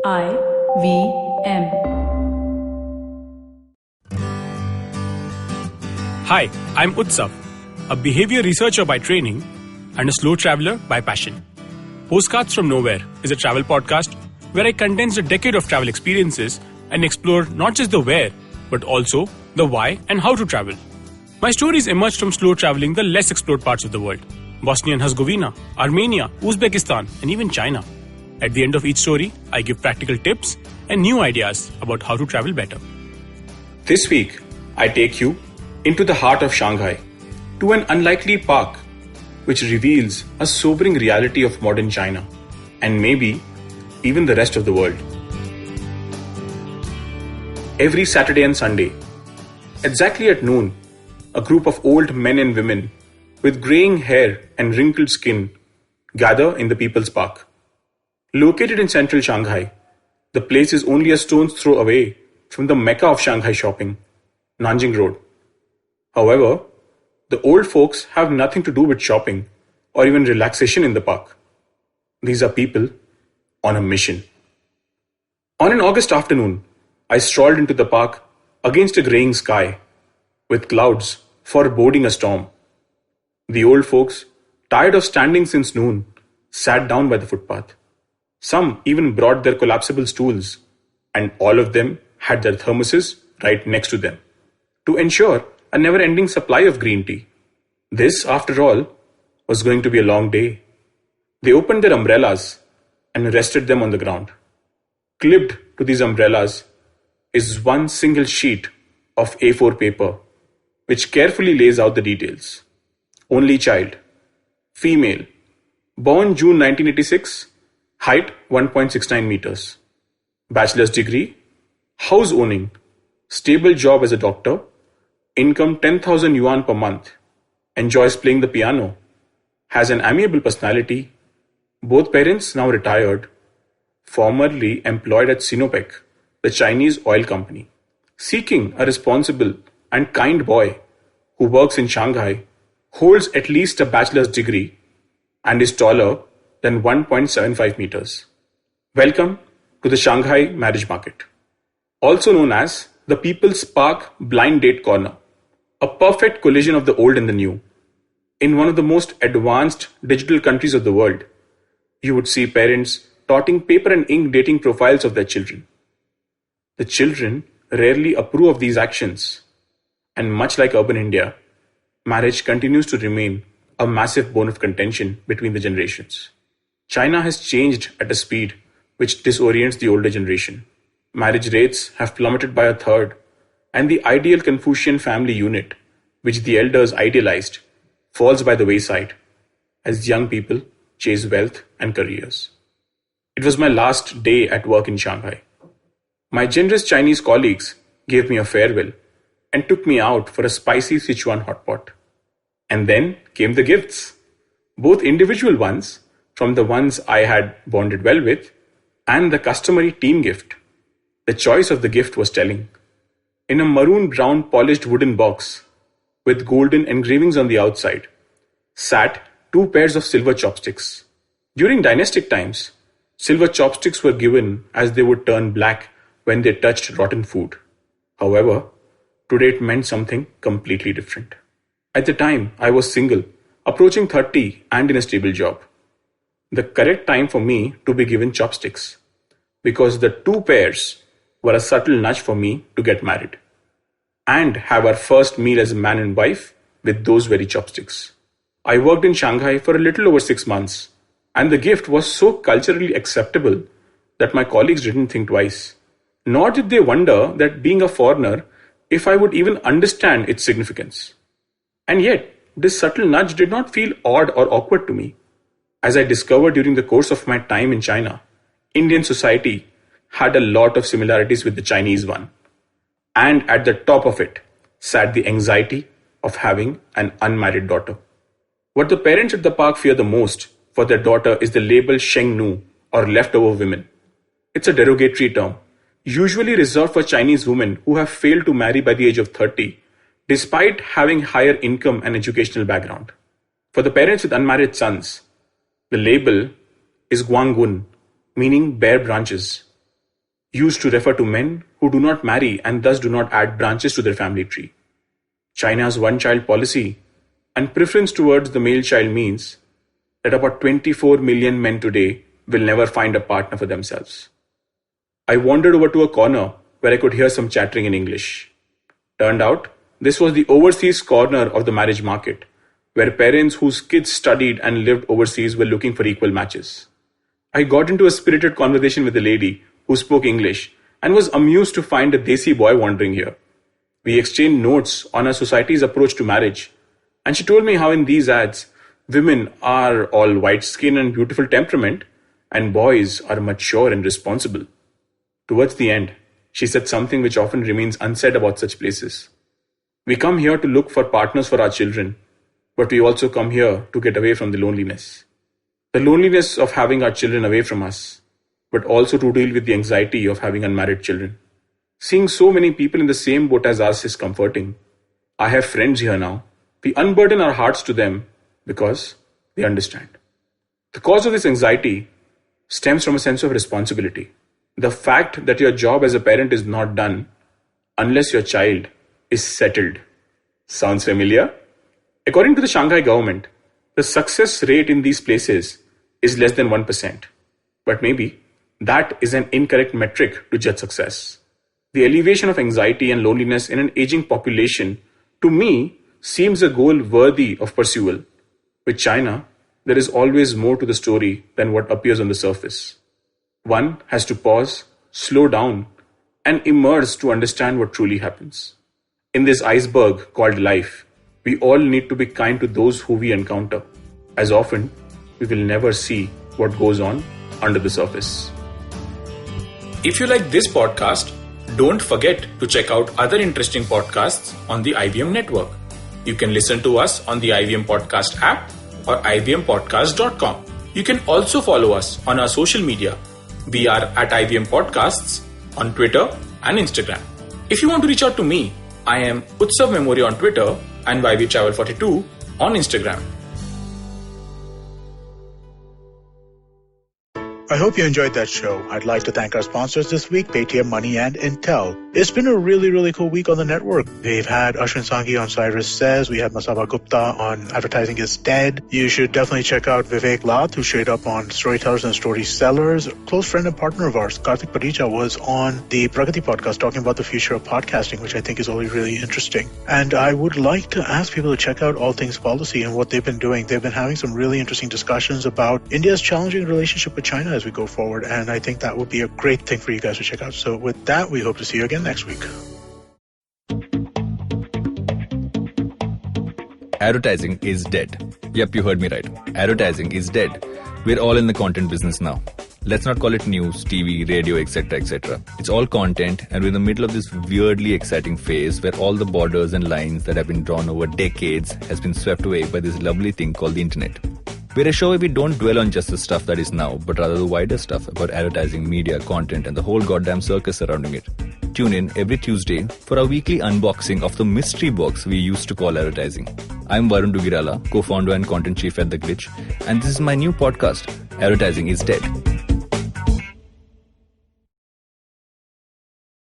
I V M. Hi, I'm Utsav, a behavior researcher by training and a slow traveler by passion. Postcards from Nowhere is a travel podcast where I condense a decade of travel experiences and explore not just the where, but also the why and how to travel. My stories emerged from slow traveling the less explored parts of the world: Bosnia and Herzegovina, Armenia, Uzbekistan, and even China. At the end of each story, I give practical tips and new ideas about how to travel better. This week, I take you into the heart of Shanghai, to an unlikely park which reveals a sobering reality of modern China, and maybe even the rest of the world. Every Saturday and Sunday, exactly at noon, a group of old men and women with graying hair and wrinkled skin gather in the People's Park. Located in central Shanghai, the place is only a stone's throw away from the mecca of Shanghai shopping, Nanjing Road. However, the old folks have nothing to do with shopping or even relaxation in the park. These are people on a mission. On an August afternoon, I strolled into the park against a graying sky, with clouds foreboding a storm. The old folks, tired of standing since noon, sat down by the footpath. Some even brought their collapsible stools, and all of them had their thermoses right next to them, to ensure a never-ending supply of green tea. This, after all, was going to be a long day. They opened their umbrellas and rested them on the ground. Clipped to these umbrellas is one single sheet of A4 paper, which carefully lays out the details. Only child, female, born June 1986, height 1.69 meters, bachelor's degree, house owning, stable job as a doctor, income 10,000 yuan per month, enjoys playing the piano, has an amiable personality, both parents now retired, formerly employed at Sinopec, the Chinese oil company, seeking a responsible and kind boy who works in Shanghai, holds at least a bachelor's degree, and is taller than 1.75 meters. Welcome to the Shanghai Marriage Market, also known as the People's Park Blind Date Corner, a perfect collision of the old and the new. In one of the most advanced digital countries of the world, you would see parents touting paper and ink dating profiles of their children. The children rarely approve of these actions, and much like urban India, marriage continues to remain a massive bone of contention between the generations. China has changed at a speed which disorients the older generation. Marriage rates have plummeted by a third, and the ideal Confucian family unit, which the elders idealized, falls by the wayside as young people chase wealth and careers. It was my last day at work in Shanghai. My generous Chinese colleagues gave me a farewell and took me out for a spicy Sichuan hot pot. And then came the gifts, both individual ones from the ones I had bonded well with, and the customary team gift. The choice of the gift was telling. In a maroon-brown polished wooden box, with golden engravings on the outside, sat 2 pairs of silver chopsticks. During dynastic times, silver chopsticks were given as they would turn black when they touched rotten food. However, today it meant something completely different. At the time, I was single, approaching 30 and in a stable job. The correct time for me to be given chopsticks, because the 2 pairs were a subtle nudge for me to get married and have our first meal as a man and wife with those very chopsticks. I worked in Shanghai for a little over 6 months, and the gift was so culturally acceptable that my colleagues didn't think twice. Nor did they wonder that being a foreigner, if I would even understand its significance. And yet, this subtle nudge did not feel odd or awkward to me. As I discovered during the course of my time in China, Indian society had a lot of similarities with the Chinese one. And at the top of it sat the anxiety of having an unmarried daughter. What the parents at the park fear the most for their daughter is the label Sheng Nu, or leftover women. It's a derogatory term, usually reserved for Chinese women who have failed to marry by the age of 30, despite having higher income and educational background. For the parents with unmarried sons, the label is Guanggun, meaning bare branches. used to refer to men who do not marry and thus do not add branches to their family tree. China's one-child policy and preference towards the male child means that about 24 million men today will never find a partner for themselves. I wandered over to a corner where I could hear some chattering in English. Turned out, this was the overseas corner of the marriage market, where parents whose kids studied and lived overseas were looking for equal matches. I got into a spirited conversation with a lady who spoke English and was amused to find a Desi boy wandering here. We exchanged notes on our society's approach to marriage, and she told me how in these ads, women are all white skin and beautiful temperament, and boys are mature and responsible. Towards the end, she said something which often remains unsaid about such places. We come here to look for partners for our children, but we also come here to get away from the loneliness. The loneliness of having our children away from us, but also to deal with the anxiety of having unmarried children. Seeing so many people in the same boat as us is comforting. I have friends here now. We unburden our hearts to them because they understand. The cause of this anxiety stems from a sense of responsibility. The fact that your job as a parent is not done unless your child is settled. Sounds familiar? According to the Shanghai government, the success rate in these places is less than 1%. But maybe that is an incorrect metric to judge success. The alleviation of anxiety and loneliness in an aging population, to me, seems a goal worthy of pursuit. With China, there is always more to the story than what appears on the surface. One has to pause, slow down, and immerse to understand what truly happens. In this iceberg called life, we all need to be kind to those who we encounter, as often we will never see what goes on under the surface. If you like this podcast, don't forget to check out other interesting podcasts on the IVM network. You can listen to us on the IVM Podcast app or ivmpodcast.com. You can also follow us on our social media. We are at IVM Podcasts on Twitter and Instagram. If you want to reach out to me, I am Utsav Memory on Twitter and YVTravel42 on Instagram. I hope you enjoyed that show. I'd like to thank our sponsors this week, Paytm Money and Intel. It's been a really cool week on the network. We've had Ashwin Sanghi on Cyrus Says. We had Masaba Gupta on Advertising is Dead. You should definitely check out Vivek Lath, who showed up on Storytellers and Story Sellers. A close friend and partner of ours, Karthik Parija, was on the Pragati podcast talking about the future of podcasting, which I think is always really interesting. And I would like to ask people to check out All Things Policy and what they've been doing. They've been having some really interesting discussions about India's challenging relationship with China as we go forward, and I think that would be a great thing for you guys to check out. So with that, we hope to see you again next week. Advertising is dead. Yep, you heard me right. Advertising is dead. We're all in the content business now. Let's not call it news, TV, radio, etc., etc. It's all content, and we're in the middle of this weirdly exciting phase where all the borders and lines that have been drawn over decades has been swept away by this lovely thing called the internet. We're a show where we don't dwell on just the stuff that is now, but rather the wider stuff about advertising, media, content, and the whole goddamn circus surrounding it. Tune in every Tuesday for our weekly unboxing of the mystery box we used to call advertising. I'm Varun Dugirala, co-founder and content chief at The Glitch, and this is my new podcast, Advertising is Dead.